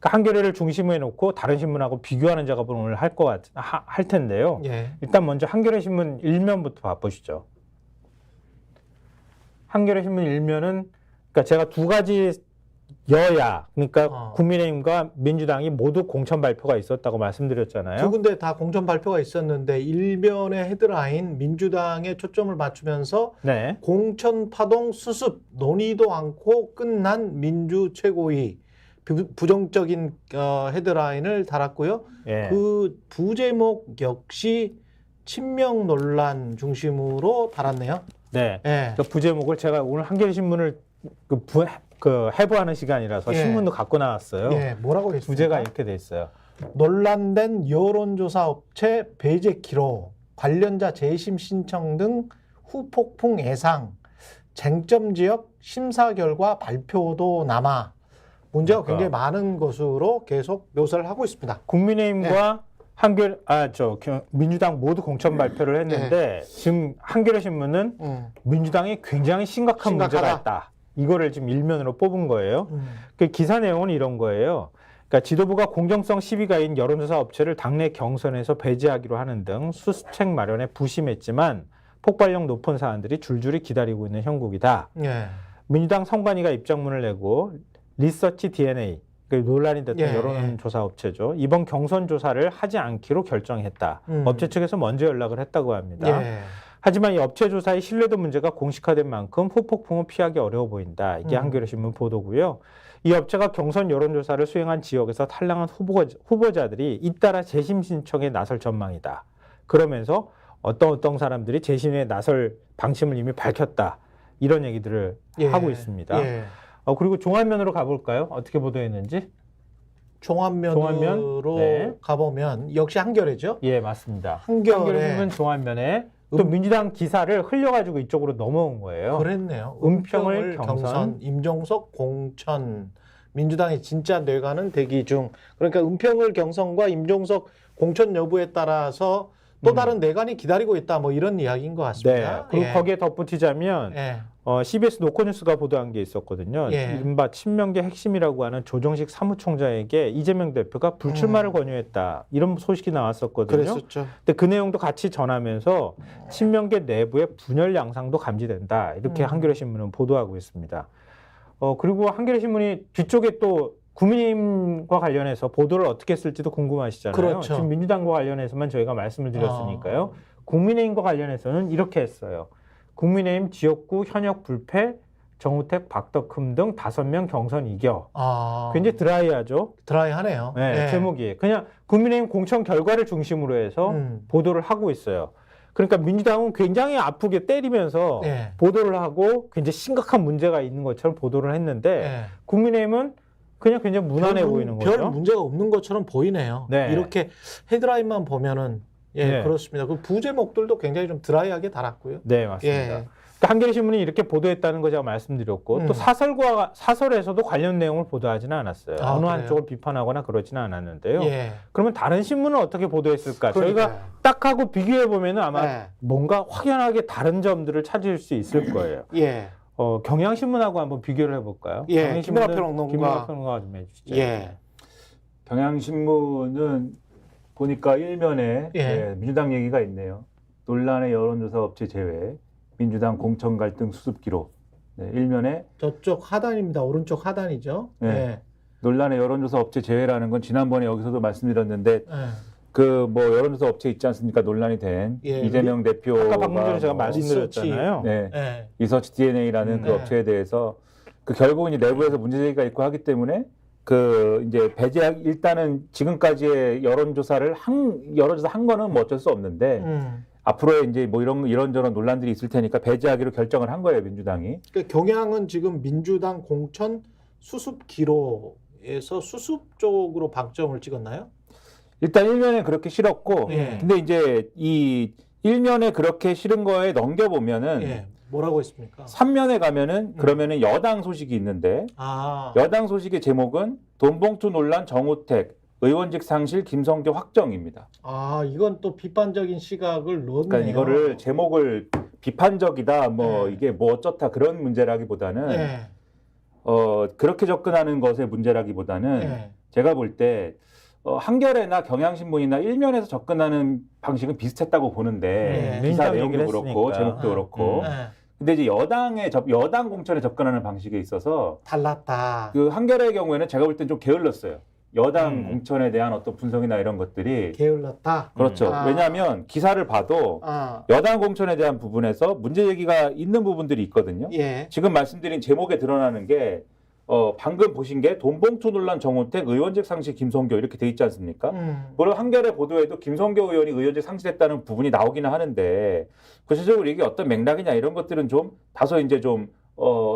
그러니까 한겨레를 중심으로 해놓고 다른 신문하고 비교하는 작업을 오늘 할 텐데요. 예. 일단 먼저 한겨레 신문 1면부터 봐보시죠. 한겨레 신문 1면은 그러니까 제가 두 가지 여야 그러니까 국민의힘과 민주당이 모두 공천 발표가 있었다고 말씀드렸잖아요. 두 군데 다 공천 발표가 있었는데 일면의 헤드라인 민주당에 초점을 맞추면서 네. 공천 파동 수습 논의도 않고 끝난 민주 최고위 부정적인 헤드라인을 달았고요. 예. 그 부제목 역시 친명 논란 중심으로 달았네요. 네. 예. 그 부제목을 제가 오늘 한겨레 신문을 해부하는 시간이라서 예. 신문도 갖고 나왔어요. 예, 뭐라고 했습니까? 부제가 이렇게 돼 있어요. 논란된 여론조사 업체 배제 기록, 관련자 재심 신청 등 후폭풍 예상, 쟁점 지역 심사 결과 발표도 남아 문제가 굉장히 많은 것으로 계속 묘사를 하고 있습니다. 국민의힘과 민주당 모두 공천 발표를 했는데 지금 한겨레 신문은 민주당이 굉장히 심각한 문제가 있다. 이거를 지금 일면으로 뽑은 거예요. 그 기사 내용은 이런 거예요. 그러니까 지도부가 공정성 시비가인 여론조사 업체를 당내 경선에서 배제하기로 하는 등 수습책 마련에 부심했지만 폭발력 높은 사안들이 줄줄이 기다리고 있는 형국이다. 예. 민주당 선관위가 입장문을 내고 리서치 DNA, 논란이 됐던 여론조사 업체죠. 이번 경선 조사를 하지 않기로 결정했다. 업체 측에서 먼저 연락을 했다고 합니다. 예. 하지만 이 업체 조사의 신뢰도 문제가 공식화된 만큼 후폭풍은 피하기 어려워 보인다. 이게 한겨레 신문 보도고요. 이 업체가 경선 여론조사를 수행한 지역에서 탈락한 후보자들이 잇따라 재심 신청에 나설 전망이다. 그러면서 어떤 사람들이 재심에 나설 방침을 이미 밝혔다. 이런 얘기들을 하고 있습니다. 그리고 종합면으로 가볼까요? 어떻게 보도했는지? 종합면으로 가보면 역시 한겨레죠? 예, 맞습니다. 한겨레 한겨레 신문 종합면에 또 민주당 기사를 흘려가지고 이쪽으로 넘어온 거예요. 그랬네요. 은평을 경선, 임종석 공천, 민주당의 진짜 뇌관은 대기 중. 그러니까 은평을 경선과 임종석 공천 여부에 따라서 또 다른 뇌관이 기다리고 있다. 뭐 이런 이야기인 것 같습니다. 네. 그리고 거기에 덧붙이자면 CBS 노컷뉴스가 보도한 게 있었거든요. 이른바 친명계 핵심이라고 하는 조정식 사무총장에게 이재명 대표가 불출마를 권유했다. 이런 소식이 나왔었거든요. 그랬었죠. 근데 그 내용도 같이 전하면서 친명계 내부의 분열 양상도 감지된다. 이렇게 한겨레 신문은 보도하고 있습니다. 그리고 한겨레 신문이 뒤쪽에 또 국민의힘과 관련해서 보도를 어떻게 했을지도 궁금하시잖아요. 그렇죠. 지금 민주당과 관련해서만 저희가 말씀을 드렸으니까요. 국민의힘과 관련해서는 이렇게 했어요. 국민의힘 지역구 현역 불패, 정우택, 박덕흠 등 5명 경선 이겨. 굉장히 드라이하죠. 드라이하네요. 네, 제목이. 그냥 국민의힘 공천 결과를 중심으로 해서 보도를 하고 있어요. 그러니까 민주당은 굉장히 아프게 때리면서 보도를 하고 굉장히 심각한 문제가 있는 것처럼 보도를 했는데 국민의힘은 그냥 굉장히 무난해 보이는 거죠. 별 문제가 없는 것처럼 보이네요. 이렇게 헤드라인만 보면은 그렇습니다. 그 부제목들도 굉장히 좀 드라이하게 달았고요. 네, 맞습니다. 그러니까 한겨레 신문이 이렇게 보도했다는 거 제가 말씀드렸고 또 사설에서도 관련 내용을 보도하지는 않았어요. 어느 한쪽을 비판하거나 그러지는 않았는데요. 그러면 다른 신문은 어떻게 보도했을까? 저희가 딱 하고 비교해 보면은 아마 뭔가 확연하게 다른 점들을 찾을 수 있을 거예요. 경향신문하고 한번 비교를 해볼까요? 김민하 평론가 좀 해주시죠. 경향신문은 보니까 일면에 민주당 얘기가 있네요. 논란의 여론조사 업체 제외, 민주당 공천 갈등 수습 기록. 일면에 저쪽 하단입니다. 오른쪽 하단이죠. 논란의 여론조사 업체 제외라는 건 지난번에 여기서도 말씀드렸는데 그 뭐 여론조사 업체 있지 않습니까? 논란이 된 이재명 대표가 아까 방금 전에 제가 말씀드렸잖아요. 리서치 DNA라는 그 업체에 대해서 그 결국은 이제 내부에서 문제 제기가 있고 하기 때문에 그 이제 일단은 지금까지의 여론조사를 한 거는 뭐 어쩔 수 없는데 앞으로의 이제 뭐 이런저런 논란들이 있을 테니까 배제하기로 결정을 한 거예요, 민주당이. 그러니까 경향은 지금 민주당 공천 수습 기로에서 수습 쪽으로 방점을 찍었나요? 일단 일면에 그렇게 실었고, 근데 이제 이 일면에 그렇게 실은 거에 넘겨보면은 뭐라고 했습니까? 3면에 가면은 그러면은 여당 소식이 있는데 여당 소식의 제목은 돈봉투 논란 정우택 의원직 상실 김성교 확정입니다. 이건 또 비판적인 시각을 넣었네요. 그러니까 이거를 제목을 비판적이다 뭐 이게 뭐 어쩌다 그런 문제라기보다는 그렇게 접근하는 것의 문제라기보다는 제가 볼 때 한겨레나 경향신문이나 일면에서 접근하는 방식은 비슷했다고 보는데 기사 민주당 내용도 얘기를 그렇고 했으니까. 제목도 그렇고 네. 근데 이제 여당 공천에 접근하는 방식에 있어서 달랐다. 그 한겨레의 경우에는 제가 볼 땐 좀 게을렀어요. 여당 공천에 대한 어떤 분석이나 이런 것들이 게을렀다. 그렇죠. 아. 왜냐하면 기사를 봐도 여당 공천에 대한 부분에서 문제 제기가 있는 부분들이 있거든요. 예. 지금 말씀드린 제목에 드러나는 게 방금 보신 게 돈봉투 논란 정호택 의원직 상실 김성교 이렇게 돼 있지 않습니까? 물론 한겨레 보도에도 김성교 의원이 의원직 상실했다는 부분이 나오기는 하는데 구체적으로 이게 어떤 맥락이냐 이런 것들은 좀 다소 이제 좀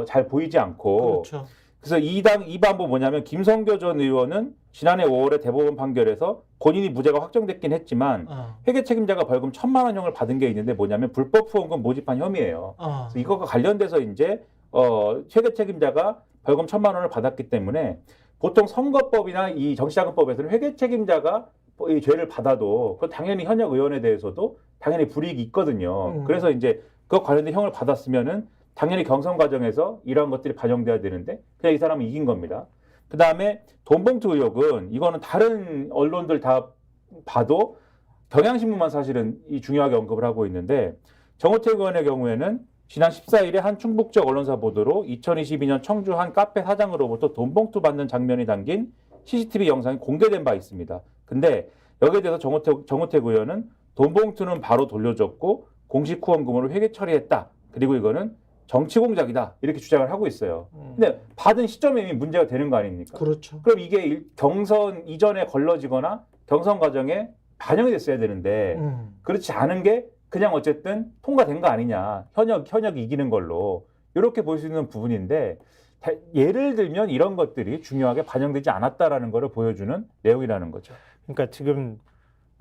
잘 보이지 않고 그렇죠. 그래서 이 방법 뭐냐면 김성교 전 의원은 지난해 5월에 대법원 판결에서 본인이 무죄가 확정됐긴 했지만 회계 책임자가 벌금 1,000만 원형을 받은 게 있는데 뭐냐면 불법 후원금 모집한 혐의예요. 그래서 이것과 관련돼서 이제 회계 책임자가 벌금 1,000만 원을 받았기 때문에 보통 선거법이나 이 정치자금법에서는 회계 책임자가 이 죄를 받아도 그 당연히 현역 의원에 대해서도 당연히 불이익이 있거든요. 그래서 이제 그 관련된 형을 받았으면은 당연히 경선 과정에서 이러한 것들이 반영돼야 되는데 그냥 이 사람은 이긴 겁니다. 그 다음에 돈봉투 의혹은 이거는 다른 언론들 다 봐도 경향신문만 사실은 이 중요하게 언급을 하고 있는데 정호택 의원의 경우에는 지난 14일에 한 충북 지역 언론사 보도로 2022년 청주 한 카페 사장으로부터 돈봉투 받는 장면이 담긴 CCTV 영상이 공개된 바 있습니다. 근데 여기에 대해서 정호택 의원은 돈봉투는 바로 돌려줬고 공식 후원금으로 회계 처리했다. 그리고 이거는 정치 공작이다. 이렇게 주장을 하고 있어요. 근데 받은 시점에 이미 문제가 되는 거 아닙니까? 그렇죠. 그럼 이게 경선 이전에 걸러지거나 경선 과정에 반영이 됐어야 되는데 그렇지 않은 게 그냥 어쨌든 통과된 거 아니냐. 현역이 이기는 걸로. 이렇게 볼 수 있는 부분인데 예를 들면 이런 것들이 중요하게 반영되지 않았다라는 것을 보여주는 내용이라는 거죠. 그러니까 지금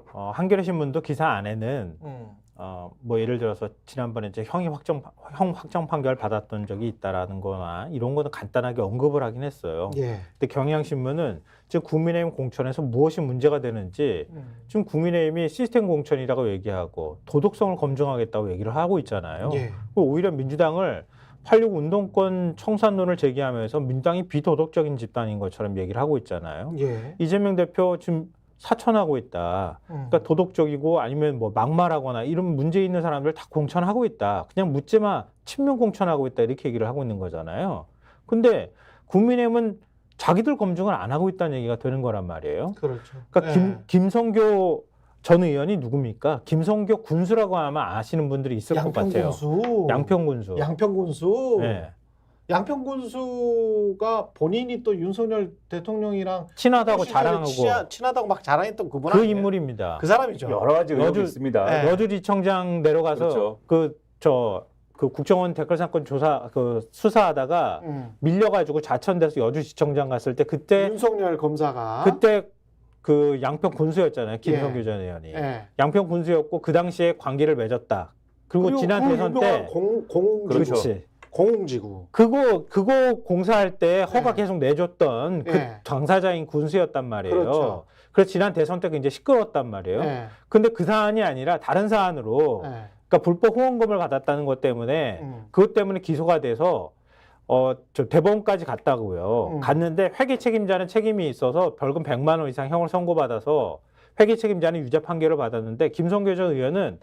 한겨레 신문도 기사 안에는 뭐 예를 들어서 지난번에 이제 형 확정 판결 받았던 적이 있다라는 거나 이런 거는 간단하게 언급을 하긴 했어요. 예. 근데 경향신문은 지금 국민의힘 공천에서 무엇이 문제가 되는지 지금 국민의힘이 시스템 공천이라고 얘기하고 도덕성을 검증하겠다고 얘기를 하고 있잖아요. 예. 오히려 민주당을 8.6 운동권 청산론을 제기하면서 민주당이 비도덕적인 집단인 것처럼 얘기를 하고 있잖아요. 예. 이재명 대표 지금 사천하고 있다. 그러니까 도덕적이고 아니면 뭐 막말하거나 이런 문제 있는 사람들 다 공천하고 있다. 그냥 묻지마 친명 공천하고 있다 이렇게 얘기를 하고 있는 거잖아요. 근데 국민의힘은 자기들 검증을 안 하고 있다는 얘기가 되는 거란 말이에요. 그렇죠. 그러니까 예. 김성교 전 의원이 누굽니까? 김성교 군수라고 아마 아시는 분들이 있을 것 같아요. 양평군수. 양평군수. 네. 양평군수가 본인이 또 윤석열 대통령이랑 친하다고 시절에 자랑하고 친하다고 막 자랑했던 그분 그 아니에요? 인물입니다. 그 사람이죠. 여러 가지 의혹이 있습니다. 네. 여주지청장 내려가서 그렇죠. 그 국정원 댓글 사건 수사하다가 밀려가지고 자천돼서 여주지청장 갔을 때 그때 윤석열 검사가 그 양평 군수였잖아요. 김성규 전 의원이. 예. 양평 군수였고 그 당시에 관계를 맺었다. 그리고 지난 그 대선 유명한 때 공공지구. 그렇지. 공공지구. 그거 공사할 때 허가 네. 계속 내줬던 그 네. 당사자인 군수였단 말이에요. 그렇죠. 그래서 지난 대선 때 굉장히 시끄러웠단 말이에요. 예. 근데 그 사안이 아니라 다른 사안으로 예. 그러니까 불법 후원금을 받았다는 것 때문에 그것 때문에 기소가 돼서 저 대법원까지 갔다고요. 갔는데 회계 책임자는 책임이 있어서 벌금 100만 원 이상 형을 선고받아서 회계 책임자는 유죄 판결을 받았는데 김성교 전 의원은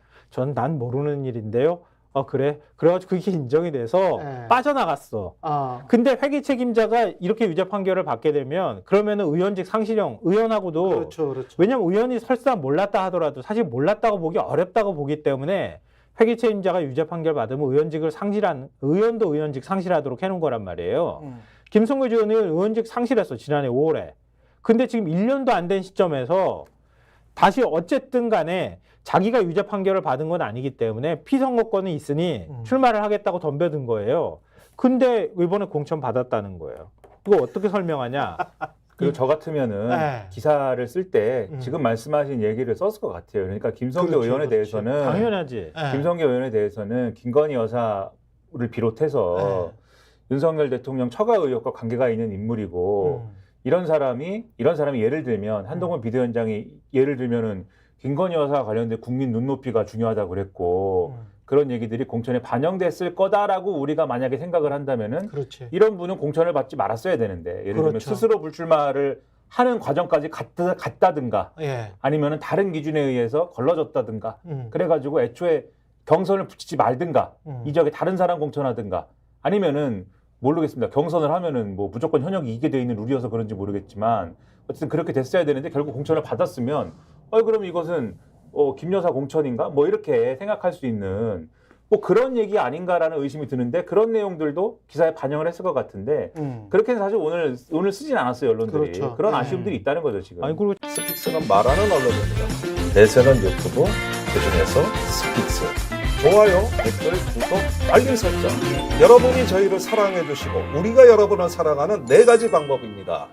난 모르는 일인데요. 그래. 그래가지고 그게 인정이 돼서 네. 빠져나갔어. 근데 회계 책임자가 이렇게 유죄 판결을 받게 되면 그러면은 의원직 상실형, 의원하고도 그렇죠, 그렇죠. 왜냐면 의원이 설사 몰랐다 하더라도 사실 몰랐다고 보기 어렵다고 보기 때문에 회계 책임자가 유죄 판결 받으면 의원도 의원직 상실하도록 해놓은 거란 말이에요. 김성교 전 의원 의원직 상실했어 지난해 5월에. 근데 지금 1년도 안 된 시점에서 다시 어쨌든 간에 자기가 유죄 판결을 받은 건 아니기 때문에 피선거권이 있으니 출마를 하겠다고 덤벼든 거예요. 근데 이번에 공천 받았다는 거예요. 이거 어떻게 설명하냐? 그리고 저 같으면은 네. 기사를 쓸 때 지금 말씀하신 얘기를 썼을 것 같아요. 그러니까 김성교 그렇죠, 의원에 그렇죠. 대해서는 당연하지. 김성교 의원에 대해서는 김건희 여사를 비롯해서 윤석열 대통령 처가 의혹과 관계가 있는 인물이고 이런 사람이 예를 들면 한동훈 비대위원장이 예를 들면은 김건희 여사와 관련된 국민 눈높이가 중요하다고 그랬고 그런 얘기들이 공천에 반영됐을 거다라고 우리가 만약에 생각을 한다면은 그렇지. 이런 분은 공천을 받지 말았어야 되는데 예를 들면 그렇죠. 스스로 불출마를 하는 과정까지 갔다든가 예. 아니면은 다른 기준에 의해서 걸러졌다든가 그래가지고 애초에 경선을 붙이지 말든가 이 지역에 다른 사람 공천하든가 아니면은 모르겠습니다. 경선을 하면은 뭐 무조건 현역이 이기게 돼 있는 룰이어서 그런지 모르겠지만 어쨌든 그렇게 됐어야 되는데 결국 공천을 받았으면 그럼 이것은 김 여사 공천인가? 뭐 이렇게 생각할 수 있는 뭐 그런 얘기 아닌가라는 의심이 드는데 그런 내용들도 기사에 반영을 했을 것 같은데 그렇게 해서 사실 오늘 쓰진 않았어요 언론들이. 그렇죠. 그런 아쉬움들이 있다는 거죠 지금. 아니 그리고 스픽스는 말하는 언론입니다. 대세는 유튜브, 그중에서 스픽스. 좋아요, 댓글, 구독, 알림 설정. 여러분이 저희를 사랑해 주시고 우리가 여러분을 사랑하는 4가지 방법입니다.